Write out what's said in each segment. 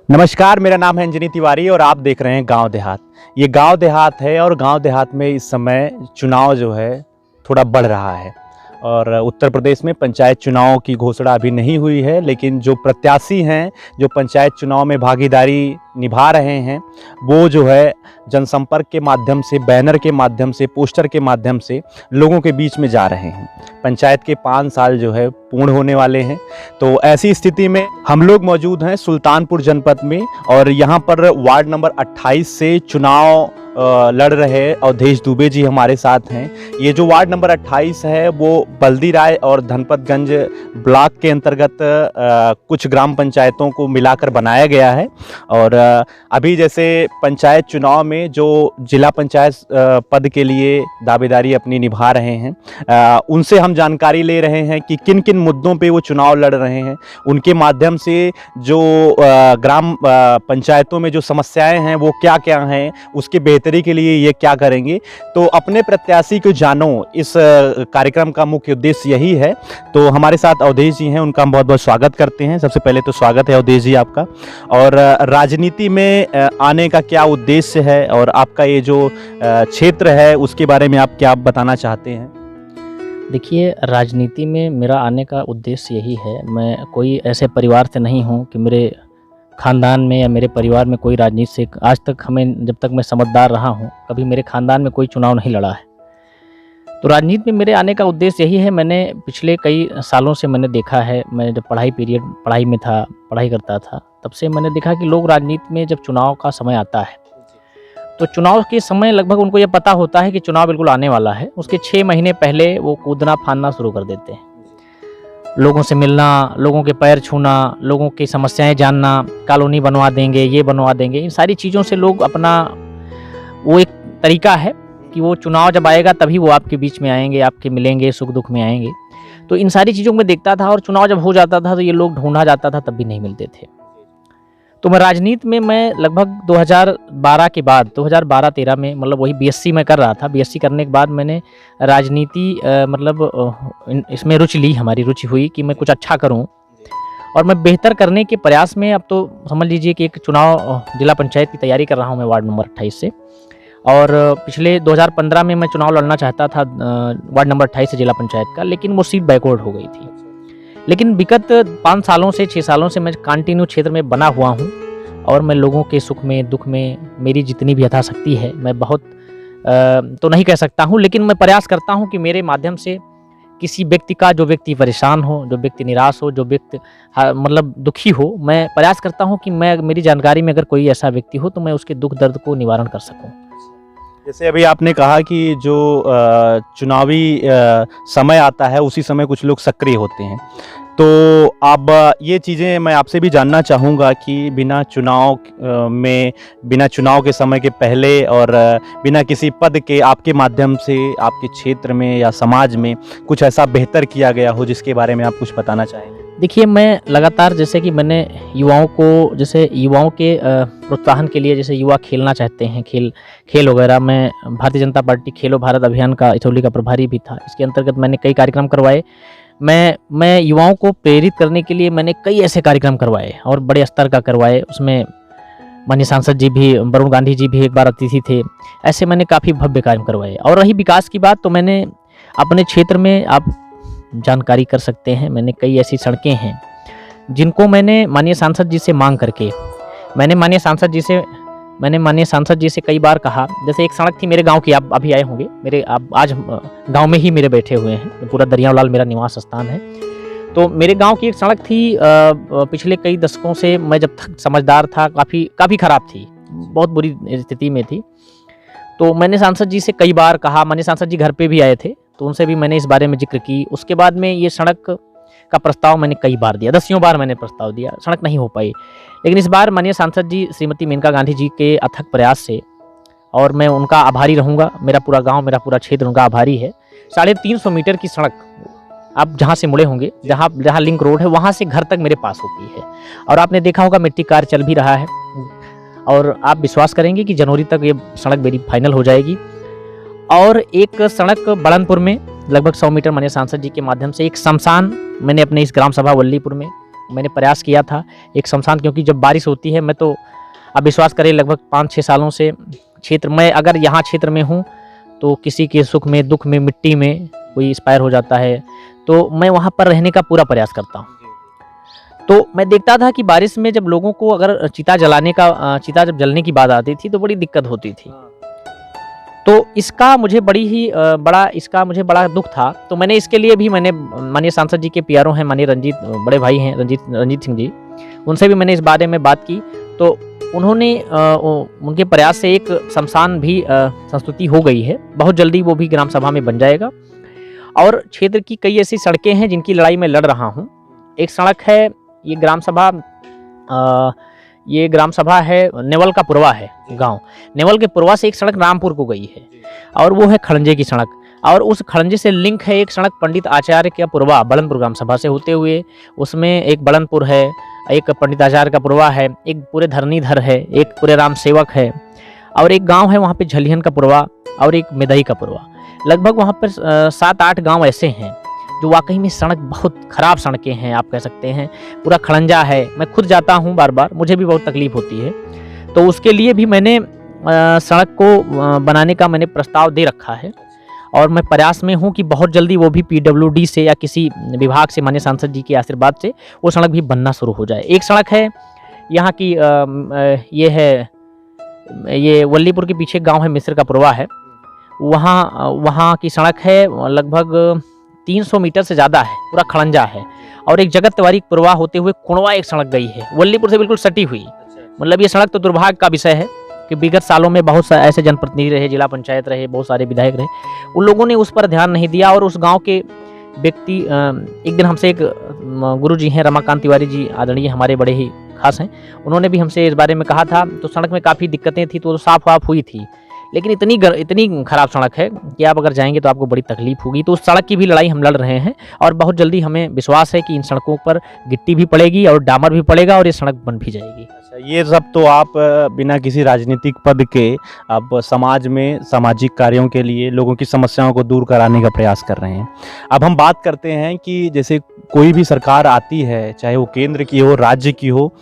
नमस्कार, मेरा नाम है अंजनी तिवारी और आप देख रहे हैं गांव देहात। ये गांव देहात है और गांव देहात में इस समय चुनाव जो है थोड़ा बढ़ रहा है और उत्तर प्रदेश में पंचायत चुनाव की घोषणा अभी नहीं हुई है, लेकिन जो प्रत्याशी हैं जो पंचायत चुनाव में भागीदारी निभा रहे हैं वो जो है जनसंपर्क के माध्यम से, बैनर के माध्यम से, पोस्टर के माध्यम से लोगों के बीच में जा रहे हैं। पंचायत के 5 साल जो है पूर्ण होने वाले हैं, तो ऐसी स्थिति में हम लोग मौजूद हैं सुल्तानपुर जनपद में और यहाँ पर वार्ड नंबर 28 से चुनाव लड़ रहे अवधेश दुबे जी हमारे साथ हैं। ये जो वार्ड नंबर 28 है वो बल्दी राय और धनपतगंज ब्लॉक के अंतर्गत कुछ ग्राम पंचायतों को मिलाकर बनाया गया है और अभी जैसे पंचायत चुनाव में जो जिला पंचायत पद के लिए दावेदारी अपनी निभा रहे हैं उनसे हम जानकारी ले रहे हैं कि किन किन मुद्दों पे वो चुनाव लड़ रहे हैं, उनके माध्यम से जो ग्राम पंचायतों में जो समस्याएं हैं वो क्या क्या हैं, उसके बेहतरी के लिए ये क्या करेंगे। तो अपने प्रत्याशी को जानो, इस कार्यक्रम का मुख्य उद्देश्य यही है। तो हमारे साथ अवधेश जी हैं, उनका हम बहुत बहुत स्वागत करते हैं। सबसे पहले तो स्वागत है अवधेश जी आपका। और राजनीति में आने का क्या उद्देश्य है और आपका ये जो क्षेत्र है उसके बारे में आप क्या बताना चाहते हैं? देखिए, राजनीति में मेरा आने का उद्देश्य यही है। मैं कोई ऐसे परिवार से नहीं हूँ कि मेरे ख़ानदान में या मेरे परिवार में कोई राजनीति से, आज तक हमें, जब तक मैं समझदार रहा हूँ, कभी मेरे ख़ानदान में कोई चुनाव नहीं लड़ा है। तो राजनीति में मेरे आने का उद्देश्य यही है। मैंने पिछले कई सालों से मैंने देखा है, मैं जब पढ़ाई में था, पढ़ाई करता था, तब से मैंने देखा कि लोग राजनीति में जब चुनाव का समय आता है तो चुनाव के समय लगभग उनको ये पता होता है कि चुनाव बिल्कुल आने वाला है। उसके 6 महीने पहले वो कूदना फांदना शुरू कर देते हैं। लोगों से मिलना, लोगों के पैर छूना, लोगों की समस्याएं जानना, कॉलोनी बनवा देंगे, ये बनवा देंगे, इन सारी चीज़ों से लोग अपना, वो एक तरीका है कि वो चुनाव जब आएगा तभी वो आपके बीच में आएंगे, आपके मिलेंगे, सुख दुख में आएंगे। तो इन सारी चीज़ों में देखता था और चुनाव जब हो जाता था तो ये लोग ढूंढा जाता था, तब भी नहीं मिलते थे। तो मैं राजनीति में लगभग 2012 के बाद 2012-13 में, मतलब वही बीएससी में कर रहा था। बीएससी करने के बाद मैंने राजनीति इसमें रुचि ली, हमारी रुचि हुई कि मैं कुछ अच्छा करूं और मैं बेहतर करने के प्रयास में, अब तो समझ लीजिए कि एक चुनाव जिला पंचायत की तैयारी कर रहा हूं मैं वार्ड नंबर 28 से। और पिछले 2015 में मैं चुनाव लड़ना चाहता था वार्ड नंबर 28 से जिला पंचायत का, लेकिन वो सीट बैकवर्ड हो गई थी। लेकिन विगत 5 सालों से 6 सालों से मैं कंटिन्यू क्षेत्र में बना हुआ हूं और मैं लोगों के सुख में, दुख में मेरी जितनी भी यथाशक्ति है, मैं बहुत तो नहीं कह सकता हूं, लेकिन मैं प्रयास करता हूं कि मेरे माध्यम से किसी व्यक्ति का, जो व्यक्ति परेशान हो, जो व्यक्ति निराश हो, जो व्यक्ति मतलब दुखी हो, मैं प्रयास करता हूं कि मेरी जानकारी में अगर कोई ऐसा व्यक्ति हो तो मैं उसके दुख दर्द को निवारण कर सकूं। जैसे अभी आपने कहा कि जो चुनावी समय आता है उसी समय कुछ लोग सक्रिय होते हैं, तो अब ये चीज़ें मैं आपसे भी जानना चाहूँगा कि बिना चुनाव के समय के पहले और बिना किसी पद के आपके माध्यम से आपके क्षेत्र में या समाज में कुछ ऐसा बेहतर किया गया हो जिसके बारे में आप कुछ बताना चाहेंगे? देखिए, मैं लगातार, जैसे कि मैंने युवाओं के प्रोत्साहन के लिए, जैसे युवा खेलना चाहते हैं, खेल वगैरह, मैं भारतीय जनता पार्टी खेलो भारत अभियान का इटौली का प्रभारी भी था। इसके अंतर्गत मैंने कई कार्यक्रम करवाए। मैं युवाओं को प्रेरित करने के लिए मैंने कई ऐसे कार्यक्रम करवाए और बड़े स्तर का करवाए। उसमें माननीय सांसद जी भी, वरुण गांधी जी भी एक बार अतिथि थे। ऐसे मैंने काफ़ी भव्य कार्य करवाए। और रही विकास की बात, तो मैंने अपने क्षेत्र में, आप जानकारी कर सकते हैं, मैंने कई ऐसी सड़कें हैं जिनको मैंने माननीय सांसद जी से मांग करके, मैंने माननीय सांसद जी से कई बार कहा। जैसे एक सड़क थी मेरे गांव की, आप अभी आए होंगे, आप आज गांव में ही मेरे बैठे हुए हैं, पूरा दरियालाल मेरा निवास स्थान है। तो मेरे गांव की एक सड़क थी, पिछले कई दशकों से, मैं जब तक समझदार था, काफ़ी ख़राब थी, बहुत बुरी स्थिति में थी। तो मैंने सांसद जी से कई बार कहा, माननीय सांसद जी घर पे भी आए थे, तो उनसे भी मैंने इस बारे में जिक्र की। उसके बाद में ये सड़क का प्रस्ताव मैंने कई बार दिया, 10 बार मैंने प्रस्ताव दिया, सड़क नहीं हो पाई। लेकिन इस बार माननीय सांसद जी श्रीमती मेनका गांधी जी के अथक प्रयास से, और मैं उनका आभारी रहूँगा, मेरा पूरा गांव, मेरा पूरा क्षेत्र उनका आभारी है। 350 मीटर की सड़क, आप जहाँ से मुड़े होंगे, जहाँ लिंक रोड है, वहाँ से घर तक मेरे पास होती है। और आपने देखा होगा मिट्टी कार्य चल भी रहा है और आप विश्वास करेंगे कि जनवरी तक ये सड़क मेरी फाइनल हो जाएगी। और एक सड़क बड़नपुर में लगभग 100 मीटर माननीय सांसद जी के माध्यम से एक शमशान मैंने अपने इस ग्राम सभा वल्लीपुर में मैंने प्रयास किया था एक शमशान, क्योंकि जब बारिश होती है, मैं तो अब विश्वास करें लगभग 5-6 सालों से क्षेत्र में, अगर यहाँ क्षेत्र में हूँ तो किसी के सुख में दुख में मिट्टी में कोई एक्सपायर हो जाता है, तो मैं वहाँ पर रहने का पूरा प्रयास करता हूँ। तो मैं देखता था कि बारिश में जब लोगों को अगर चिता जब जलने की बात आती थी तो बड़ी दिक्कत होती थी। तो इसका मुझे मुझे बड़ा दुख था। तो मैंने इसके लिए भी माननीय सांसद जी के पीआरओ हैं, माननीय बड़े भाई हैं रंजीत सिंह जी, उनसे भी मैंने इस बारे में बात की। तो उन्होंने उनके प्रयास से एक शमशान भी संस्तुति हो गई है, बहुत जल्दी वो भी ग्राम सभा में बन जाएगा। और क्षेत्र की कई ऐसी सड़कें हैं जिनकी लड़ाई मैं लड़ रहा हूँ। एक सड़क है, ये ग्राम सभा है, नेवल का पुरवा है गांव, नेवल के पुरवा से एक सड़क रामपुर को गई है, और वो है खड़ंजे की सड़क। और उस खड़ंजे से लिंक है एक सड़क पंडित आचार्य का पुरवा बलनपुर ग्राम सभा से होते हुए, उसमें एक बलनपुर है, एक पंडित आचार्य का पुरवा है, एक पूरे धरणीधर है, एक पूरे राम सेवक है, और एक गांव है वहाँ पे झलियन का पुरवा, और एक मेदई का पुरवा। लगभग वहाँ पर 7-8 गांव ऐसे हैं जो वाकई में सड़क बहुत ख़राब सड़कें हैं, आप कह सकते हैं। पूरा खड़ंजा है, मैं खुद जाता हूँ बार बार, मुझे भी बहुत तकलीफ़ होती है। तो उसके लिए भी मैंने सड़क को बनाने का मैंने प्रस्ताव दे रखा है, और मैं प्रयास में हूँ कि बहुत जल्दी वो भी पीडब्ल्यूडी से या किसी विभाग से, माननीय सांसद जी के आशीर्वाद से, वो सड़क भी बनना शुरू हो जाए। एक सड़क है यहाँ की, ये वल्लीपुर के पीछे गांव है, मिस्र का पुरवा है, वहाँ की सड़क है, लगभग 300 मीटर से ज़्यादा है, पूरा खड़ंजा है। और एक जगत तिवारी पुरवा होते हुए कुणवा एक सड़क गई है, वल्लीपुर से बिल्कुल सटी हुई। मतलब ये सड़क तो दुर्भाग्य का विषय है कि विगत सालों में बहुत सारे ऐसे जनप्रतिनिधि रहे, जिला पंचायत रहे, बहुत सारे विधायक रहे, उन लोगों ने उस पर ध्यान नहीं दिया। और उस गांव के व्यक्ति, एक दिन हमसे एक गुरु जी हैं, रमाकांत तिवारी जी, आदरणीय, हमारे बड़े ही खास हैं, उन्होंने भी हमसे इस बारे में कहा था। तो सड़क में काफ़ी दिक्कतें थी, तो साफ हुई थी, लेकिन इतनी खराब सड़क है कि आप अगर जाएंगे तो आपको बड़ी तकलीफ होगी। तो उस सड़क की भी लड़ाई हम लड़ रहे हैं, और बहुत जल्दी हमें विश्वास है कि इन सड़कों पर गिट्टी भी पड़ेगी और डामर भी पड़ेगा, और ये सड़क बन भी जाएगी। ये सब तो आप बिना किसी राजनीतिक पद के आप समाज में सामाजिक कार्यों के लिए लोगों की समस्याओं को दूर कराने का प्रयास कर रहे हैं। अब हम बात करते हैं कि जैसे कोई भी सरकार आती है, चाहे वो केंद्र की हो, राज्य की हो,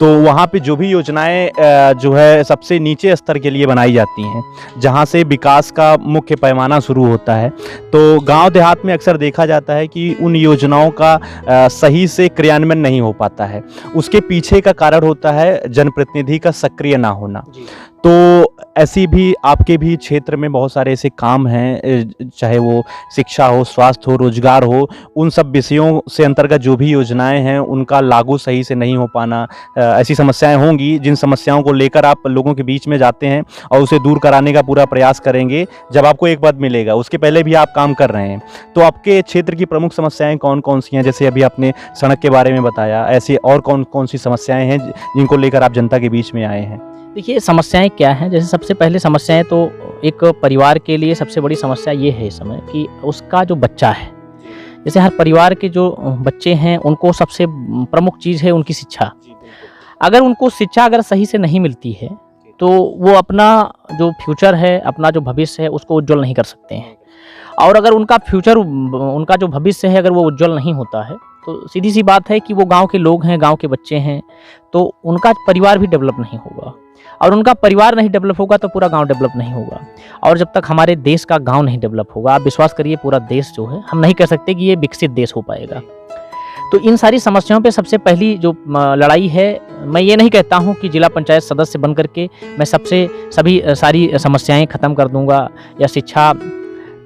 तो वहाँ पे जो भी योजनाएं जो है सबसे नीचे स्तर के लिए बनाई जाती हैं, जहाँ से विकास का मुख्य पैमाना शुरू होता है। तो गांव देहात में अक्सर देखा जाता है कि उन योजनाओं का सही से क्रियान्वयन नहीं हो पाता है। उसके पीछे का कारण होता है जनप्रतिनिधि का सक्रिय ना होना। तो ऐसी भी आपके भी क्षेत्र में बहुत सारे ऐसे काम हैं, चाहे वो शिक्षा हो, स्वास्थ्य हो, रोजगार हो, उन सब विषयों से अंतर्गत जो भी योजनाएं हैं उनका लागू सही से नहीं हो पाना, ऐसी समस्याएं होंगी जिन समस्याओं को लेकर आप लोगों के बीच में जाते हैं और उसे दूर कराने का पूरा प्रयास करेंगे जब आपको एक पद मिलेगा। उसके पहले भी आप काम कर रहे हैं, तो आपके क्षेत्र की प्रमुख समस्याएं कौन कौन सी हैं? जैसे अभी आपने सड़क के बारे में बताया, ऐसी और कौन कौन सी समस्याएं हैं जिनको लेकर आप जनता के बीच में आए हैं? देखिए, समस्याएं क्या हैं? जैसे सबसे पहले समस्याएं तो एक परिवार के लिए सबसे बड़ी समस्या ये है इस समय कि उसका जो बच्चा है, जैसे हर परिवार के जो बच्चे हैं उनको सबसे प्रमुख चीज़ है उनकी शिक्षा। अगर उनको शिक्षा अगर सही से नहीं मिलती है तो वो अपना जो फ्यूचर है, अपना जो भविष्य है, उसको उज्जवल नहीं कर सकते हैं। और अगर उनका फ्यूचर, उनका जो भविष्य है, अगर वो उज्जवल नहीं होता है तो सीधी सी बात है कि वो गांव के लोग हैं, गांव के बच्चे हैं, तो उनका परिवार भी डेवलप नहीं होगा। और उनका परिवार नहीं डेवलप होगा तो पूरा गांव डेवलप नहीं होगा। और जब तक हमारे देश का गांव नहीं डेवलप होगा, आप विश्वास करिए, पूरा देश जो है, हम नहीं कह सकते कि ये विकसित देश हो पाएगा। तो इन सारी समस्याओं पे सबसे पहली जो लड़ाई है, मैं ये नहीं कहता हूँ कि जिला पंचायत सदस्य बन करके मैं सारी समस्याएं ख़त्म कर दूँगा, या शिक्षा,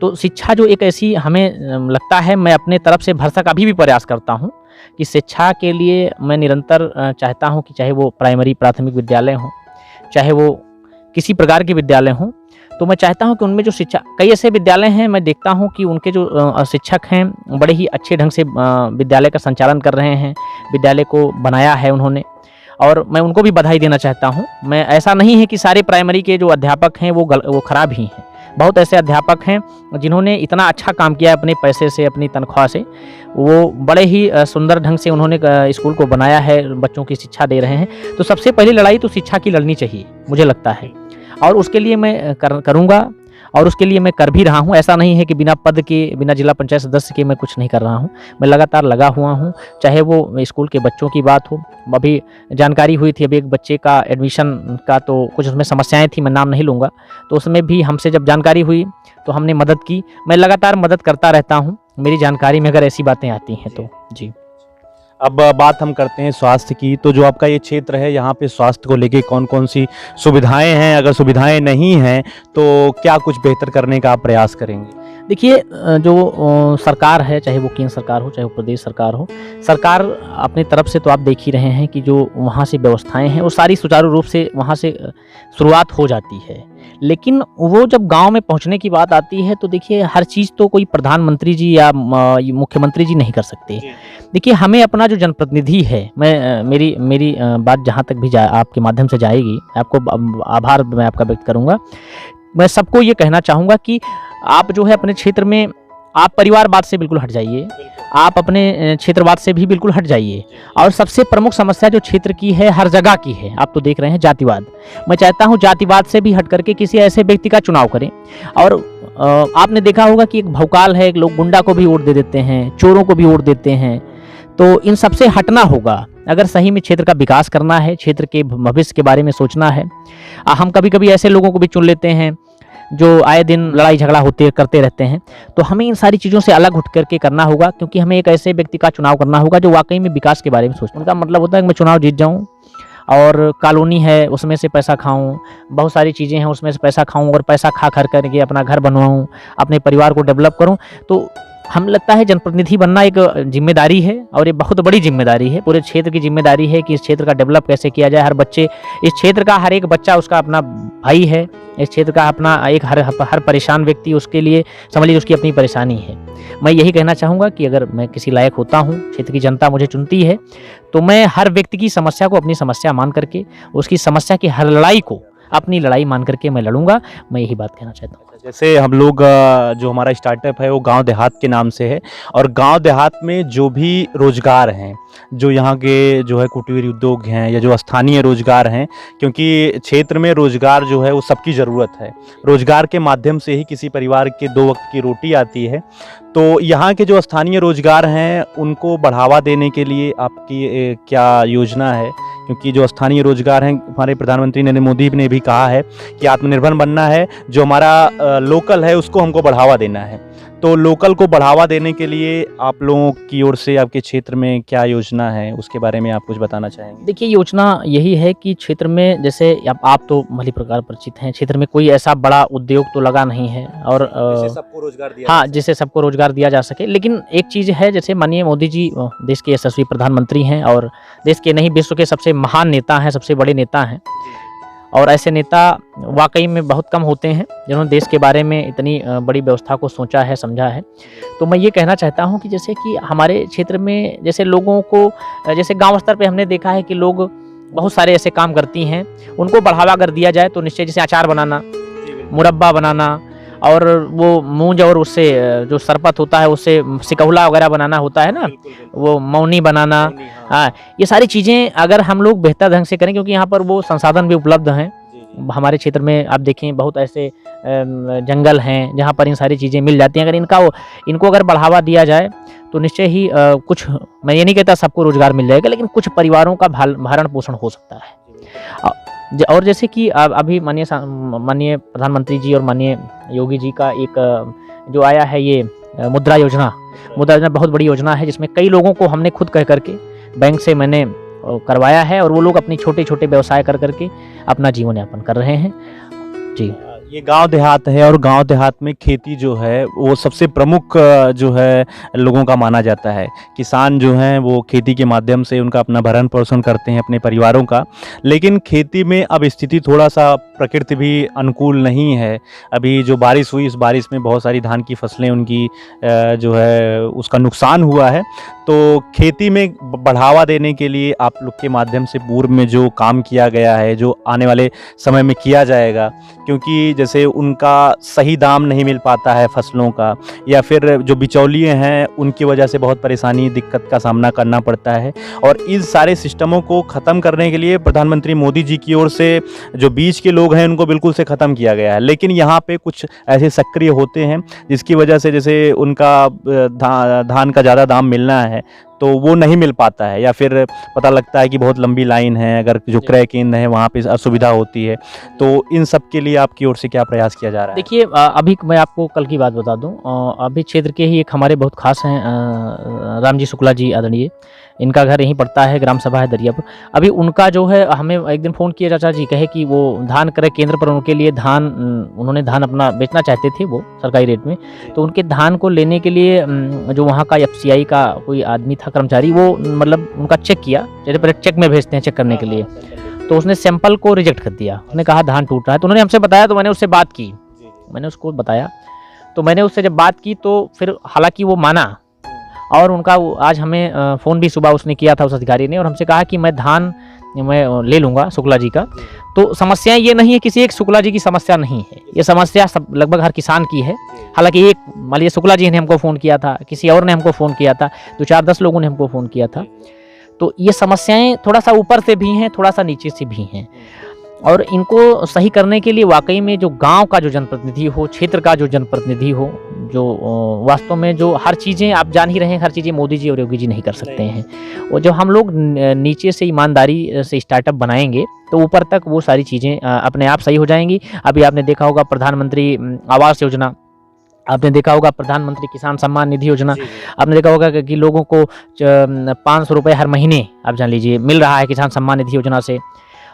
तो शिक्षा जो एक ऐसी, हमें लगता है, मैं अपने तरफ से भरसक अभी भी प्रयास करता हूँ कि शिक्षा के लिए मैं निरंतर चाहता हूँ कि चाहे वो प्राइमरी प्राथमिक विद्यालय हों, चाहे वो किसी प्रकार के विद्यालय हों, तो मैं चाहता हूं कि उनमें जो शिक्षा, कई ऐसे विद्यालय हैं मैं देखता हूं कि उनके जो शिक्षक हैं बड़े ही अच्छे ढंग से विद्यालय का संचालन कर रहे हैं, विद्यालय को बनाया है उन्होंने, और मैं उनको भी बधाई देना चाहता हूं। मैं, ऐसा नहीं है कि सारे प्राइमरी के जो अध्यापक हैं वो ख़राब ही हैं। बहुत ऐसे अध्यापक हैं जिन्होंने इतना अच्छा काम किया अपने पैसे से, अपनी तनख्वाह से, वो बड़े ही सुंदर ढंग से उन्होंने स्कूल को बनाया है, बच्चों की शिक्षा दे रहे हैं। तो सबसे पहली लड़ाई तो शिक्षा की लड़नी चाहिए, मुझे लगता है, और उसके लिए मैं करूँगा। और उसके लिए मैं कर भी रहा हूँ। ऐसा नहीं है कि बिना पद के, बिना जिला पंचायत सदस्य के मैं कुछ नहीं कर रहा हूँ। मैं लगातार लगा हुआ हूँ, चाहे वो स्कूल के बच्चों की बात हो। अभी जानकारी हुई थी, अभी एक बच्चे का एडमिशन का तो कुछ उसमें समस्याएं थी, मैं नाम नहीं लूँगा, तो उसमें भी हमसे जब जानकारी हुई तो हमने मदद की। मैं लगातार मदद करता रहता हूँ, मेरी जानकारी में अगर ऐसी बातें आती हैं तो। जी। अब बात हम करते हैं स्वास्थ्य की। तो जो आपका ये क्षेत्र है, यहाँ पे स्वास्थ्य को लेके कौन कौन सी सुविधाएं हैं? अगर सुविधाएं नहीं हैं तो क्या कुछ बेहतर करने का आप प्रयास करेंगे? देखिए, जो सरकार है, चाहे वो केंद्र सरकार हो, चाहे वो प्रदेश सरकार हो, सरकार अपनी तरफ से तो आप देख ही रहे हैं कि जो वहाँ से व्यवस्थाएं हैं वो सारी सुचारू रूप से वहाँ से शुरुआत हो जाती है। लेकिन वो जब गांव में पहुँचने की बात आती है तो देखिए, हर चीज़ तो कोई प्रधानमंत्री जी या मुख्यमंत्री जी नहीं कर सकते। देखिए, हमें अपना जो जनप्रतिनिधि है, मैं मेरी बात जहाँ तक भी आपके माध्यम से जाएगी, आपको आभार मैं आपका व्यक्त करूँगा। मैं सबको ये कहना चाहूँगा कि आप जो है अपने क्षेत्र में, आप परिवारवाद से बिल्कुल हट जाइए, आप अपने क्षेत्रवाद से भी बिल्कुल हट जाइए। और सबसे प्रमुख समस्या जो क्षेत्र की है, हर जगह की है, आप तो देख रहे हैं, जातिवाद। मैं चाहता हूँ जातिवाद से भी हट करके किसी ऐसे व्यक्ति का चुनाव करें। और आपने देखा होगा कि एक भौकाल है, एक लोग गुंडा को भी वोट दे देते हैं, चोरों को भी वोट देते हैं। तो इन सबसे हटना होगा अगर सही में क्षेत्र का विकास करना है, क्षेत्र के भविष्य के बारे में सोचना है। हम कभी कभी ऐसे लोगों को भी चुन लेते हैं जो आए दिन लड़ाई झगड़ा करते रहते हैं। तो हमें इन सारी चीज़ों से अलग उठ करके करना होगा, क्योंकि हमें एक ऐसे व्यक्ति का चुनाव करना होगा जो वाकई में विकास के बारे में सोचे। उनका मतलब होता है कि मैं चुनाव जीत जाऊँ और कॉलोनी है उसमें से पैसा खाऊं, बहुत सारी चीज़ें हैं उसमें से पैसा खाऊं और पैसा खा करके अपना घर बनवाऊं, अपने परिवार को डेवलप करूं। तो हम लगता है जनप्रतिनिधि बनना एक जिम्मेदारी है, और ये बहुत बड़ी जिम्मेदारी है, पूरे क्षेत्र की जिम्मेदारी है कि इस क्षेत्र का डेवलप कैसे किया जाए। हर बच्चे, इस क्षेत्र का हर एक बच्चा उसका अपना भाई है, इस क्षेत्र का अपना एक हर परेशान व्यक्ति, उसके लिए समझ लीजिए उसकी अपनी परेशानी है। मैं यही कहना चाहूँगा कि अगर मैं किसी लायक होता हूँ, क्षेत्र की जनता मुझे चुनती है, तो मैं हर व्यक्ति की समस्या को अपनी समस्या मान करके, उसकी समस्या की हर लड़ाई को अपनी लड़ाई मान करके मैं लड़ूंगा। मैं यही बात कहना चाहता हूँ। जैसे हम लोग जो हमारा स्टार्टअप है वो गांव देहात के नाम से है, और गांव देहात में जो भी रोजगार हैं, जो यहाँ के जो है कुटीर उद्योग हैं या जो स्थानीय रोजगार हैं, क्योंकि क्षेत्र में रोजगार जो है वो सबकी ज़रूरत है। रोजगार के माध्यम से ही किसी परिवार के 2 वक्त की रोटी आती है। तो यहाँ के जो स्थानीय रोजगार हैं उनको बढ़ावा देने के लिए आपकी क्या योजना है? क्योंकि जो स्थानीय रोजगार हैं, हमारे प्रधानमंत्री नरेंद्र मोदी ने भी कहा है कि आत्मनिर्भर बनना है, जो हमारा लोकल है उसको हमको बढ़ावा देना है। तो लोकल को बढ़ावा देने के लिए आप लोगों की ओर से आपके क्षेत्र में क्या योजना है, उसके बारे में आप कुछ बताना चाहेंगे? देखिए, योजना यही है कि क्षेत्र में, जैसे आप तो भली प्रकार परिचित हैं, क्षेत्र में कोई ऐसा बड़ा उद्योग तो लगा नहीं है, और जिससे सबको रोजगार दिया हाँ, जिससे सबको रोजगार दिया जा सके। लेकिन एक चीज़ है, जैसे माननीय मोदी जी देश के यशस्वी प्रधानमंत्री हैं, और देश के नहीं विश्व के सबसे महान नेता हैं, सबसे बड़े नेता हैं। और ऐसे नेता वाकई में बहुत कम होते हैं जिन्होंने देश के बारे में इतनी बड़ी व्यवस्था को सोचा है, समझा है। तो मैं ये कहना चाहता हूँ कि जैसे कि हमारे क्षेत्र में जैसे लोगों को, जैसे गांव स्तर पे हमने देखा है कि लोग बहुत सारे ऐसे काम करती हैं, उनको बढ़ावा अगर दिया जाए तो निश्चय, जैसे अचार बनाना, मुरब्बा बनाना, और वो मूंज और उससे जो सरपत होता है उससे सिकहुला वगैरह बनाना होता है ना, वो मौनी बनाना। हाँ, ये सारी चीज़ें अगर हम लोग बेहतर ढंग से करें, क्योंकि यहाँ पर वो संसाधन भी उपलब्ध हैं। हमारे क्षेत्र में आप देखें बहुत ऐसे जंगल हैं जहाँ पर इन सारी चीज़ें मिल जाती हैं। अगर इनको अगर बढ़ावा दिया जाए तो निश्चय ही कुछ, मैं ये नहीं कहता सबको रोजगार मिल जाएगा, लेकिन कुछ परिवारों का भरण पोषण हो सकता है। और जैसे कि अभी माननीय प्रधानमंत्री जी और माननीय योगी जी का एक जो आया है ये मुद्रा योजना बहुत बड़ी योजना है, जिसमें कई लोगों को हमने खुद कह करके बैंक से मैंने करवाया है, और वो लोग अपनी छोटे छोटे व्यवसाय कर करके अपना जीवन यापन कर रहे हैं। जी, ये गांव देहात है, और गांव देहात में खेती जो है वो सबसे प्रमुख जो है लोगों का माना जाता है। किसान जो हैं वो खेती के माध्यम से उनका अपना भरण पोषण करते हैं अपने परिवारों का। लेकिन खेती में अब स्थिति थोड़ा सा प्रकृति भी अनुकूल नहीं है। अभी जो बारिश हुई, इस बारिश में बहुत सारी धान की फसलें उनकी जो है उसका नुकसान हुआ है। तो तो खेती में बढ़ावा देने के लिए आप लोग के माध्यम से पूर्व में जो काम किया गया है, जो आने वाले समय में किया जाएगा, क्योंकि जैसे उनका सही दाम नहीं मिल पाता है फसलों का, या फिर जो बिचौलिए हैं उनकी वजह से बहुत परेशानी दिक्कत का सामना करना पड़ता है, और इन सारे सिस्टमों को ख़त्म करने के लिए प्रधानमंत्री मोदी जी की ओर से जो बीच के लोग हैं उनको बिल्कुल से ख़त्म किया गया है। लेकिन यहाँ पे कुछ ऐसे सक्रिय होते हैं जिसकी वजह से जैसे उनका धान का ज़्यादा दाम मिलना है तो वो नहीं मिल पाता है, या फिर पता लगता है कि बहुत लंबी लाइन है, अगर जो क्रय केंद्र है वहाँ पे असुविधा होती है। तो इन सब के लिए आपकी ओर से क्या प्रयास किया जा रहा है? देखिए, अभी मैं आपको कल की बात बता दूं। अभी क्षेत्र के ही एक हमारे बहुत खास हैं, रामजी शुक्ला जी आदरणीय, इनका घर यहीं पड़ता है, ग्राम सभा है दरियापुर। अभी उनका जो है, हमें एक दिन फ़ोन किया चाचा जी, कहे कि वो धान क्रय केंद्र पर उनके लिए उन्होंने धान अपना बेचना चाहते थे वो सरकारी रेट में। तो उनके धान को लेने के लिए जो वहाँ का FCI का कोई आदमी था, कर्मचारी, वो मतलब उनका चेक किया, जैसे पहले चेक में भेजते हैं चेक करने के लिए, तो उसने सैंपल को रिजेक्ट कर दिया। उसने कहा धान टूट रहा है। तो उन्होंने हमसे बताया, तो मैंने उससे बात की, मैंने उसको बताया, तो मैंने उससे जब बात की तो फिर हालांकि वो माना, और उनका आज हमें फ़ोन भी सुबह उसने किया था उस अधिकारी ने, और हमसे कहा कि मैं धान ले लूँगा शुक्ला जी का। तो समस्याएं ये नहीं है, किसी एक शुक्ला जी की समस्या नहीं है, ये समस्या सब लगभग हर किसान की है। हालांकि एक मान लीजिए शुक्ला जी ने हमको फ़ोन किया था, किसी और ने हमको फ़ोन किया था, 2-4-10 लोगों ने हमको फ़ोन किया था। तो ये समस्याएं थोड़ा सा ऊपर से भी हैं, थोड़ा सा नीचे से भी हैं, और इनको सही करने के लिए वाकई में जो गांव का जो जनप्रतिनिधि हो, क्षेत्र का जो जनप्रतिनिधि हो, जो वास्तव में जो हर चीज़ें आप जान ही रहे हैं, हर चीज़ें मोदी जी और योगी जी नहीं कर सकते हैं। और जो हम लोग नीचे से ईमानदारी से स्टार्टअप बनाएंगे तो ऊपर तक वो सारी चीज़ें अपने आप सही हो जाएंगी। अभी आपने देखा होगा प्रधानमंत्री आवास योजना, आपने देखा होगा प्रधानमंत्री किसान सम्मान निधि योजना, आपने देखा होगा कि लोगों को 500 रुपये हर महीने आप जान लीजिए मिल रहा है किसान सम्मान निधि योजना से।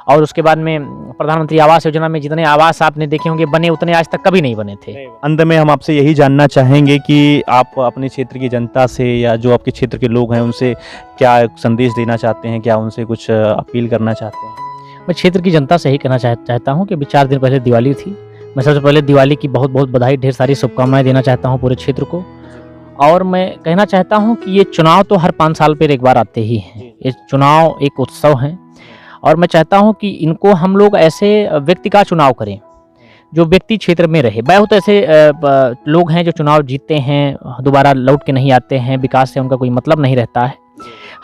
और उसके बाद में प्रधानमंत्री आवास योजना में जितने आवास आपने देखे होंगे बने, उतने आज तक कभी नहीं बने थे। अंत में हम आपसे यही जानना चाहेंगे कि आप अपने क्षेत्र की जनता से या जो आपके क्षेत्र के लोग हैं उनसे क्या संदेश देना चाहते हैं, क्या उनसे कुछ अपील करना चाहते हैं? मैं क्षेत्र की जनता से ही कहना चाहता हूँ कि अभी 4 दिन पहले दिवाली थी। मैं सबसे पहले दिवाली की बहुत बहुत बधाई, ढेर सारी शुभकामनाएं देना चाहता हूँ पूरे क्षेत्र को। और मैं कहना चाहता हूँ कि ये चुनाव तो हर 5 साल पर एक बार आते ही हैं, ये चुनाव एक उत्सव हैं, और मैं चाहता हूं कि इनको हम लोग ऐसे व्यक्ति का चुनाव करें जो व्यक्ति क्षेत्र में रहे। बहुत ऐसे लोग हैं जो चुनाव जीतते हैं, दोबारा लौट के नहीं आते हैं, विकास से उनका कोई मतलब नहीं रहता है।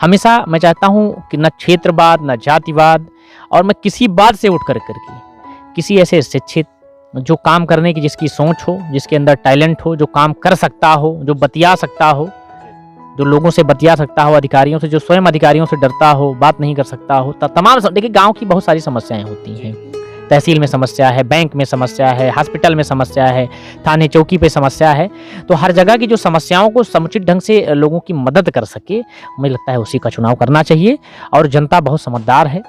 हमेशा मैं चाहता हूं कि न क्षेत्रवाद, न जातिवाद, और मैं किसी बात से उठ कर किसी ऐसे शिक्षित जो काम करने की जिसकी सोच हो, जिसके अंदर टैलेंट हो, जो काम कर सकता हो, जो बतिया सकता हो, जो लोगों से बतिया सकता हो, अधिकारियों से, जो स्वयं अधिकारियों से डरता हो, बात नहीं कर सकता हो। तमाम देखिए गांव की बहुत सारी समस्याएं होती हैं, तहसील में समस्या है, बैंक में समस्या है, हॉस्पिटल में समस्या है, थाने चौकी पे समस्या है। तो हर जगह की जो समस्याओं को समुचित ढंग से लोगों की मदद कर सके, मुझे लगता है उसी का चुनाव करना चाहिए। और जनता बहुत समझदार है,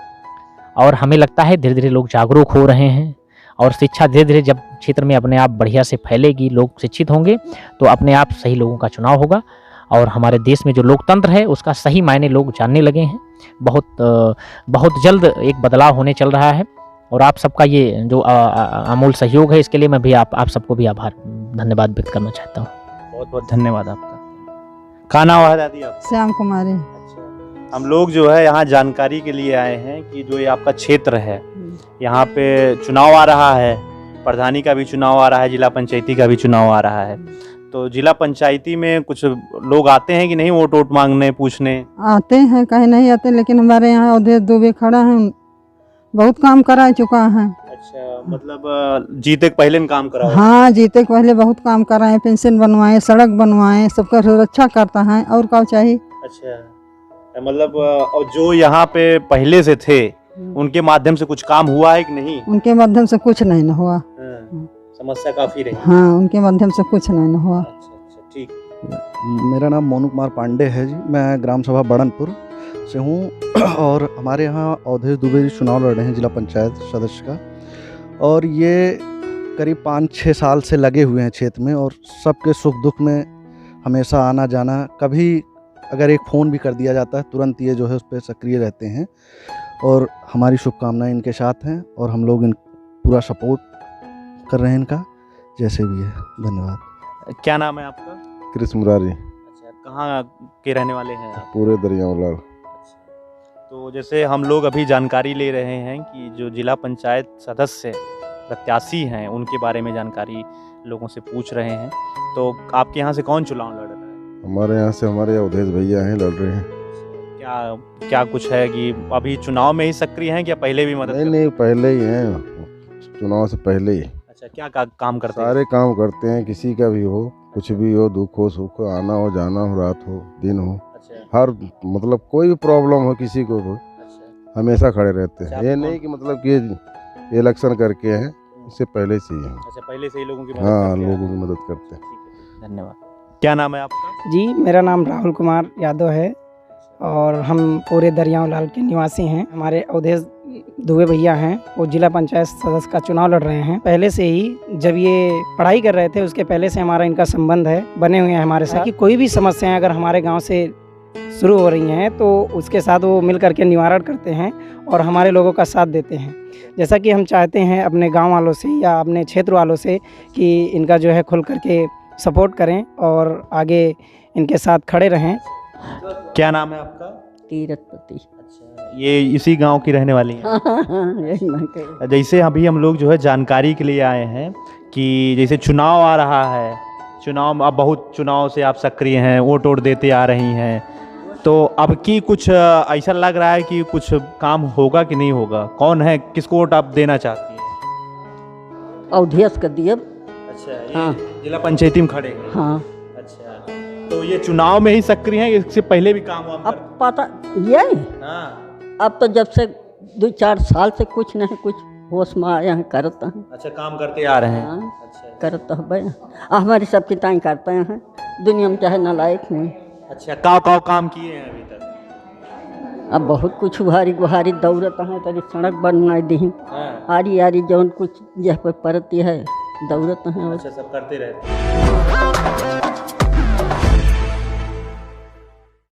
और हमें लगता है धीरे धीरे लोग जागरूक हो रहे हैं, और शिक्षा धीरे धीरे जब क्षेत्र में अपने आप बढ़िया से फैलेगी, लोग शिक्षित होंगे, तो अपने आप सही लोगों का चुनाव होगा। और हमारे देश में जो लोकतंत्र है उसका सही मायने लोग जानने लगे हैं। बहुत जल्द एक बदलाव होने चल रहा है, और आप सबका ये जो अमूल सहयोग है, इसके लिए मैं भी आप सबको भी धन्यवाद व्यक्त करना चाहता हूँ। बहुत बहुत धन्यवाद आपका। क्या नाम है दादी आप? श्याम कुमारी। अच्छा, हम लोग जो है यहाँ जानकारी के लिए आए हैं कि जो ये आपका क्षेत्र है, यहाँ पे चुनाव आ रहा है, प्रधानी का भी चुनाव आ रहा है, जिला पंचायती का भी चुनाव आ रहा है। तो जिला पंचायती में कुछ लोग आते हैं कि नहीं वोट वोट मांगने, पूछने? आते हैं, कहीं नहीं आते, लेकिन हमारे यहाँ अवधेश दुबे खड़ा है, बहुत काम करा चुका है। अच्छा, मतलब जीते के पहले काम करा? हाँ, जीते के पहले बहुत काम कराए, पेंशन बनवाए, सड़क बनवाए, सबका सुरक्षा करता है, और क्या चाहिए। अच्छा, मतलब और जो यहाँ पे पहले से थे उनके माध्यम से कुछ काम हुआ है कि नहीं? उनके माध्यम से कुछ नहीं न हुआ। समस्या काफी रही। हाँ, उनके माध्यम से कुछ नहीं न हुआ। अच्छा, ठीक। मेरा नाम मोनू कुमार पांडे है जी, मैं ग्राम सभा बड़नपुर से हूँ, और हमारे यहाँ अवधेश दुबे जी चुनाव लड़ रहे हैं जिला पंचायत सदस्य का, और ये करीब 5-6 साल से लगे हुए हैं क्षेत्र में, और सबके सुख दुख में हमेशा आना जाना, कभी अगर एक फ़ोन भी कर दिया जाता है तुरंत ये जो है उस पर सक्रिय रहते हैं, और हमारी शुभकामनाएं इनके साथ हैं, और हम लोग इन पूरा सपोर्ट कर रहे हैं इनका, जैसे भी है। धन्यवाद। क्या नाम है आपका? कृष्ण मुरारी। अच्छा, कहाँ के रहने वाले हैं आप? पूरे दरियावाला। तो जैसे हम लोग अभी जानकारी ले रहे हैं कि जो जिला पंचायत सदस्य प्रत्याशी हैं उनके बारे में जानकारी लोगों से पूछ रहे हैं। तो आपके यहाँ से कौन चुनाव लड़ रहा है? हमारे यहाँ से हमारे अवधेश भैया हैं, लड़ रहे हैं। क्या क्या कुछ है कि अभी चुनाव में ही सक्रिय हैं क्या पहले भी मदद नहीं करते नहीं, पहले ही हैं, चुनाव से पहले ही। अच्छा, क्या काम करते हैं? सारे काम करते हैं, किसी का भी हो, कुछ भी हो, दुख हो सुख हो, आना हो जाना हो, रात हो दिन हो, अच्छा, हर मतलब कोई भी प्रॉब्लम हो किसी को हो, अच्छा, हमेशा खड़े रहते अच्छा, हैं। ये आप नहीं कौन- कि मतलब कि इलेक्शन करके हैं, इससे पहले से ही हैं। अच्छा, पहले से ही लोगों की मदद हाँ, करते हैं। लोगों की मदद करते हैं। ठीक है, धन्यवाद। क्या नाम है आपका? जी, मेरा नाम राहुल कुमार यादव है और हम पूरे दरियाव लाल के निवासी हैं। हमारे अवधेश दुबे भैया हैं, वो जिला पंचायत सदस्य का चुनाव लड़ रहे हैं। पहले से ही जब ये पढ़ाई कर रहे थे उसके पहले से हमारा इनका संबंध है, बने हुए हैं हमारे साथ। कि कोई भी समस्याएं अगर हमारे गांव से शुरू हो रही हैं तो उसके साथ वो मिल करके निवारण करते हैं और हमारे लोगों का साथ देते हैं। जैसा कि हम चाहते हैं अपने गाँव वालों से या अपने क्षेत्र वालों से कि इनका जो है खुल करके सपोर्ट करें और आगे इनके साथ खड़े रहें। क्या नाम है आपका? तीरथपति। अच्छा, ये इसी गांव की रहने वाली हैं? यही मैं कह जैसे अभी हम लोग जो है जानकारी के लिए आए हैं कि जैसे चुनाव आ रहा है, चुनाव अब बहुत चुनाव से आप सक्रिय हैं, वोट देते आ रही हैं, तो अब की कुछ ऐसा लग रहा है कि कुछ काम होगा कि नहीं होगा? कौन है, किसको वोट आप देना चाहती हैं? अवधेश का दिए। अच्छा, ये हाँ। जिला पंचायती में खड़े हैं। हाँ, अच्छा, तो ये चुनाव में ही सक्रिय हैं, इससे पहले भी काम वाम अब पता ये हाँ, अब तो जब से 2-4 साल से कुछ नहीं कुछ होश में आया है, करते हैं। अच्छा, काम करते आ रहे हैं। हाँ, अच्छा, करते हैं भाई, हमारी सब किताएँ करते हैं, दुनिया में चाहे नालायक हुए। अच्छा, काम किए हैं अभी तक? अब बहुत कुछ उहारी गुहारी दौड़त हैं, तरी सड़क बनवाई दी, हाँ। आरी आरी जौन कुछ जह पे परती है दौड़त हैं। अच्छा, सब करते रहते हैं।